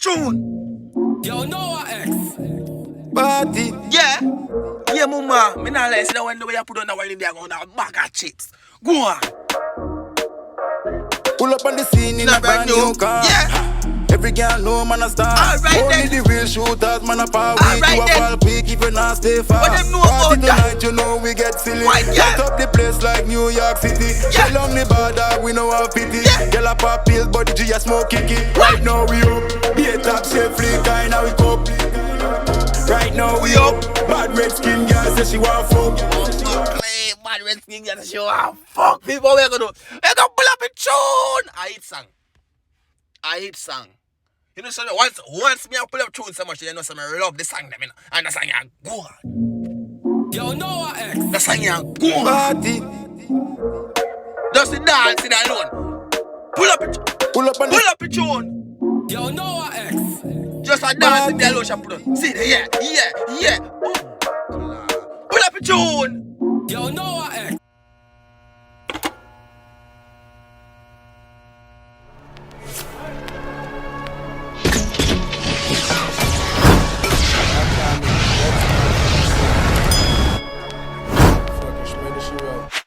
tune. Yo, Noah X. Party. Yeah. Yeah, mama. Me not like say when the way you put on the while in there going a bag of chips. Go on. Pull up on the scene in a brand new car. Yeah. Every girl know man a star. Alright Only then. the real shooters man a power weak. Alright You a then. fall quick if you not stay far. What them know Party about that? tonight you know we get silly. Why, yeah. Light up the place like New York City. Yeah. Shell on the bar dog we know how pity. Yeah. Girl a pop pills but the G a smoke kicky. Right now we up. Be a top chef flick kind of we cup. Right now we up. Bad red skin girl say she want fuck. Play bad red skin girl say she want fuck. People we're gonna do. We're gonna pull up a tune. I hate song. You know, so once me I pull up tune so much, you know, so I love the song them, you know. And the song you go on. Yo, Noah X. The song you go on. Party. Just the dance in alone. Pull up a tune. Yo, Noah X. Just a dance in the alone, she put on. See, yeah. Boom. Pull up a tune. Yo, Noah X.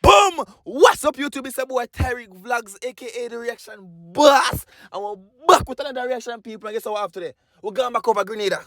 Boom! What's up, YouTube? It's your boy Tyrekevlogs, aka the Reaction Boss. And we're back with another reaction, people. And guess what we have today? We're going back over Grenada.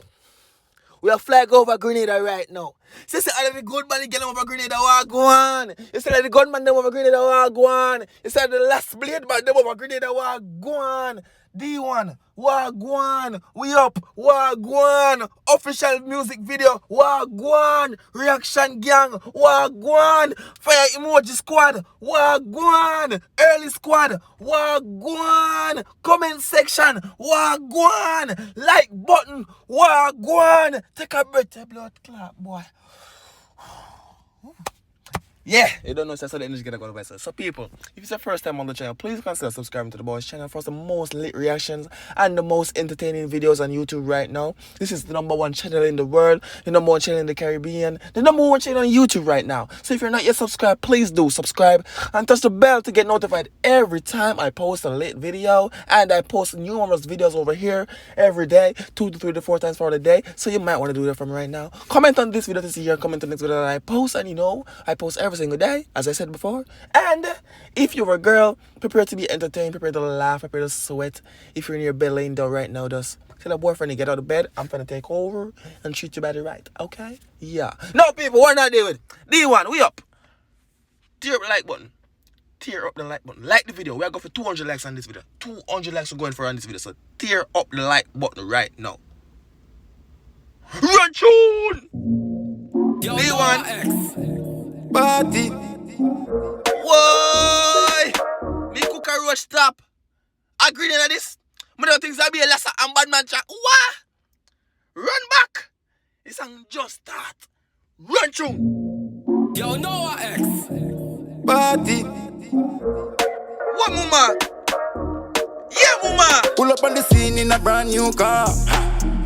We are flying over Grenada right now. So you say the good man get over Grenada, what go on? You say the gunman them over Grenada, what go on? You say the last blade man them over Grenada, what go on? D1, what go on? We up, what go on? Official music video, what go on? Reaction gang, what go on? Fire emoji squad, what go on? Early squad, what go on? Comment section, what go on? Like button, what go on? Take a breath, a blood clap, boy. Yeah, you don't know, so the energy gonna go by. So people, if it's your first time on the channel, please consider subscribing to the boys channel for the most lit reactions and the most entertaining videos on YouTube right now. This is the #1 channel in the world, the #1 channel in the Caribbean, the #1 channel on YouTube right now. So if you're not yet subscribed, please do subscribe and touch the bell to get notified every time I post a lit video. And I post numerous videos over here every day, 2 to 3 to 4 times for the day. So you might want to do that from right now. Comment on this video to see your comment on the next video that I post, and you know I post every single day, as I said before. And if you're a girl, prepare to be entertained, prepare to laugh, prepare to sweat. If you're in your bed laying down right now, just tell a boyfriend to get out of bed. I'm gonna take over and treat your body right, okay? Yeah. No, people, what not doing? D1, we up. Tear up the like button. Tear up the like button. Like the video. We are going for 200 likes on this video. 200 likes we're going for on this video. So tear up the like button right now. Run tune! Yo, D1. Noah X. Party. Why? Me cook a roast stop. Agree on this? Me don't think that be a lesser and bad man chat. What? Run back. This song just start. Run tune. Yo, Noah X. Party. What, mama? Yeah, mama. Pull up on the scene in a brand new car.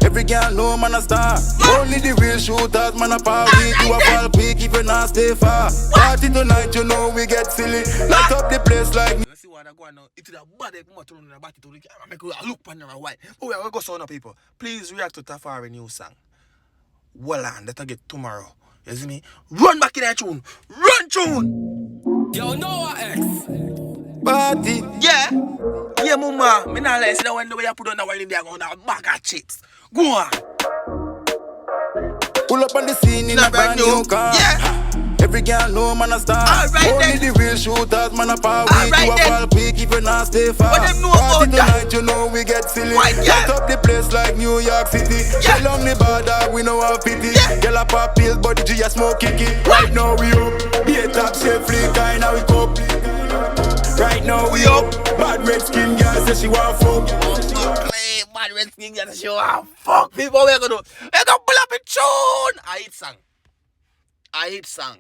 Every girl know man a star. Only the real shooters man a power weak. You a fall quick if you not stay far. Party tonight you know we get silly. Light up the place like. Let's see what I go on now. It's a bad motor in the back to the camera. Make you look on the white. But we are going to go sound people. Please react to Tafari new song. Well on, that'll get tomorrow. You see me? Run back in that tune. Run tune. Yo, Noah X. Party. Yeah, mama. Me not like say when the way you put on the while in there going a bag of chips. Go on. Pull up on the scene in a brand new car. Yeah. Every girl know man a star. Alright Only then. the real shooters man a power weak. Alright You a then. fall quick if you not stay far. What them know Party about that? tonight you know we get silly. Why, yeah. Light up the place like New York City. Yeah. Shell on the bar dog we know how pity. Yeah. Girl a pop pills but the G a smoke kicky. Right now we up. Be a top chef flick kind of we cup. Right now we up. Bad red skin girl say she want fuck. Play bad red skin girl say she want fuck. People, we're gonna do. We're gonna pull up a tune. I hate song.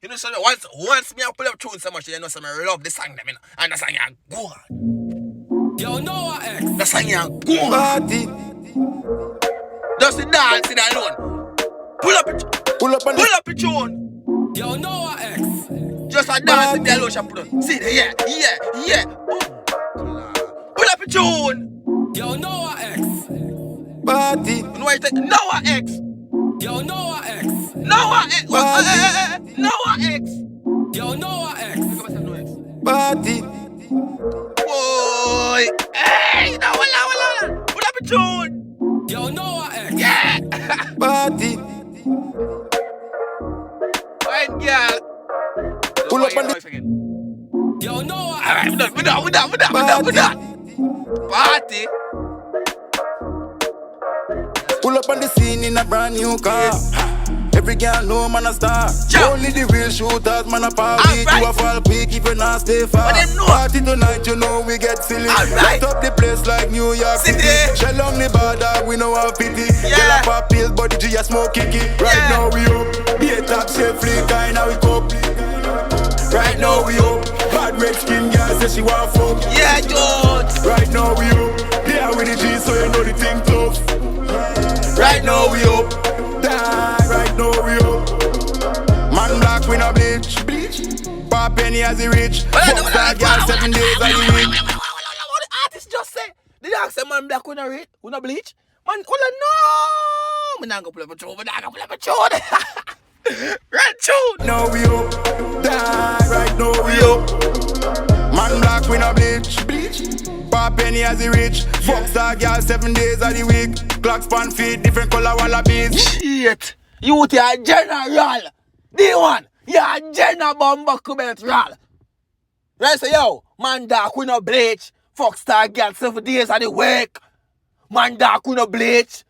You know, so once me I pull up tune so much, you know, so I love the song them, you know. And the song you go on. Yo, Noah X. The song you go on. Party. Just the dance in alone. Pull up a tune. Yo, Noah X. Just a dance in the alone, she put on. See, yeah. Boom. Pull up a tune. Yo, Noah X. Party. You know what you take? Noah X. Yo, Noah X. Noah X. Noah X. Yo, Noah X. Party. Boy. Hey, no, wala. What up, June? Yo, Noah X. Yeah. Party. Fine, girl. Pull up on the Yo, Noah X. Alright, we're done. Party. Pull up on the scene in a brand new car. Every girl know man a star. Jump. Only the real shooters man a party. Alright. Do a fall quick if you not stay far. But them know. Party tonight, you know we get silly. Alright. Light up the place like New York City. Shell on the border, we know have pity. Yeah. Girl a pop pills, but the G a smoke kicky. Right Yeah. now we up. Be a top safely, kinda we cup. Right now we up. Bad red skin girl say she want fuck. Yeah, George. Right now we up. There with the G, so you know the thing tough. Right now we up. Die. Right now we up. Man black we no bleach. Pop penny as he rich. Fuck that girl 7 days of the week. What the artist just say? The dog say man black we no bleach. Man, no. Me not gonna pull up a tune. Red tune. Now we up. Die. Right now we up. Man black we no bleach. Pop penny as he rich. Fuck that girl 7 days of the week. Clocks pan feet, different color wallabies. Shit. You are general. D1. You're general bumbuckle belt roll. Right, so yo, man dark we no bleach. Fuck star girl 7 days of the week. Man dark we no bleach.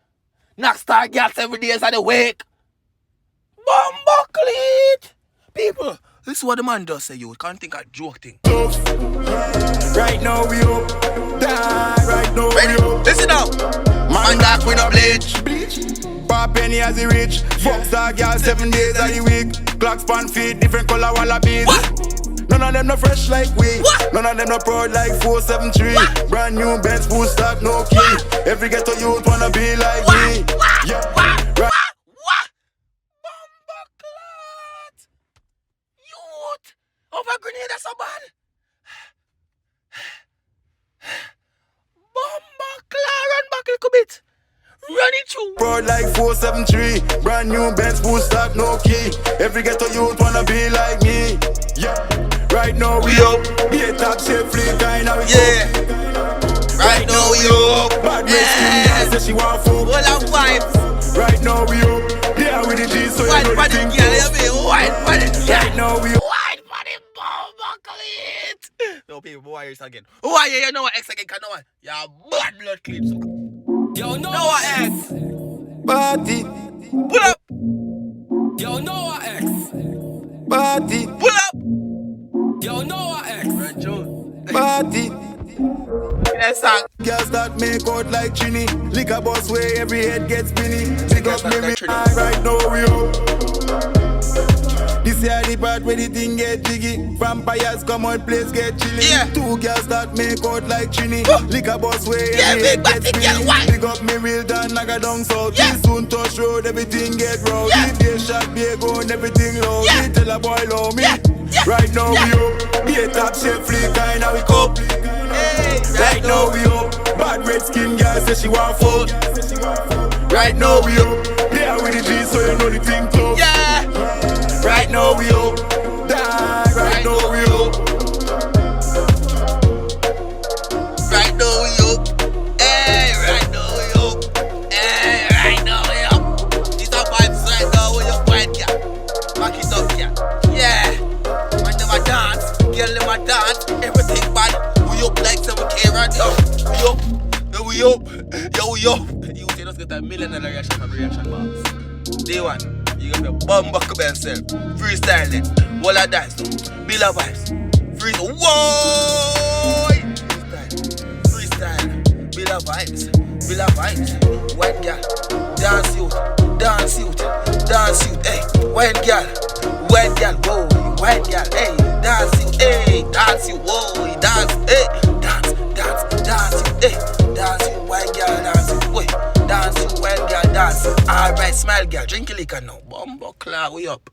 Knock star girl 7 days of the week. Bumbuckle it. People, this is what the man does say, you can't think a joke thing. Tough. Right now we up. Die. Right now Ready? we up. Listen up. Man dark we no bleach. Pop penny as he rich. Fuck star girl 7 days of the week. Clocks pan feet, different color wallabies. What? None of them no fresh like we. What? None of them no proud like 473. What? Brand new Benz, full stock, no key. What? Every ghetto youth wanna be like me. Yeah. Right. What? Bumbleclot. Youth. Over Grenada so bad. Bumbleclot, run back a little bit. Run it through. Proud like 473. Brand new Benz, full stock, no key. Every ghetto youth wanna be like me. Yeah. Right now we up. Be a top safely, kinda we Yeah. Right now we up. Bad red skin girl say she want fuck. All our wives. Right now we up. Yeah, with the G, so you White know the body thing girl, tough. you mean white body Right girl. now we up. White body bumbleclot. No people, why is again? Who are you? You know what X again? Can no one? Yeah, bad blood clips. Yo, Noah Noah X. X. Party, Pull up. Yo, Noah X. party, Pull up. Yo, Noah X. Right, Joe. party. That song. Girls that make out like Trini. Liquor boss way, every head gets spinny. Big Girls up that me, like Trini. right now we up. This year the part where the thing get jiggy. Vampires come out, place get chilly. Yeah. 2 girls that make out like Trini. Liquor boss way, Yeah, every big head body gets girl, spinny. why? Big up me real done, naga down south. Yeah. We soon touch road, everything get round. Yeah. If they shot, be go and everything low. Yeah. We tell a boy love me. Yeah. Yeah. Right now Yeah. we up. Be a top chef, flick, kinda we cup. Hey, Right now we up. Bad red skin girl say she want fuck. Right now we up. Yeah, with the G, so you know the thing tough. Yeah. Right now we up. Die. Right now we up. Right now we up. Hey, right now we up. Hey, right now we up. These are vibes right now with your white girl. Back it up, yeah. Yeah. Man, them a dance. Girl, them a dance. Everything bad. We up like 7K right now. We up. Yo, we up. Yo, we up. You say just get $1 million reaction from reaction box. Day one. You got your bum buck up yourself. Freestyle it. Wall of dance. Bill of vibes. Freestyle. Whoa! Freestyle. Bill of vibes. Bill of vibes. White girl. Dance youth. Dance youth. Dance youth. Hey. White girl. White girl. Whoa. White girl. Hey. Dance youth. Hey. Dance youth. Whoa. Dance. Hey. Dance. Dance. Dance youth. Hey. Dance youth. White girl. Dance youth. Wait. Dance youth. White girl. Dance. Alright. Smile girl. Drink a liquor now. Bumbo clock. We up.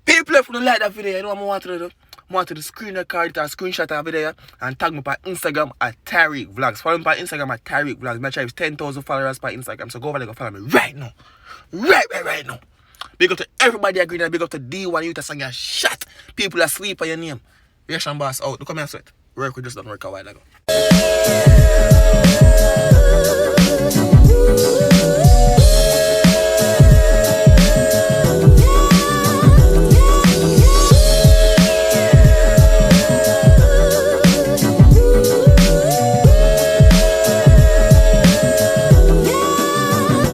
People if you don't like that video, you know what I want to do? want to the screen record or screenshot of video and tag me on Instagram at Tyrekevlogs. Follow me on Instagram at Tyrekevlogs. My tribe is 10,000 followers on Instagram. So go over there and follow me right now. Right now. Big up to everybody at Grenada. Big up to D1 Youth sang your shot. People asleep on your name. Reaction boss out. Look at me and sweat. Work with just don't work a while ago.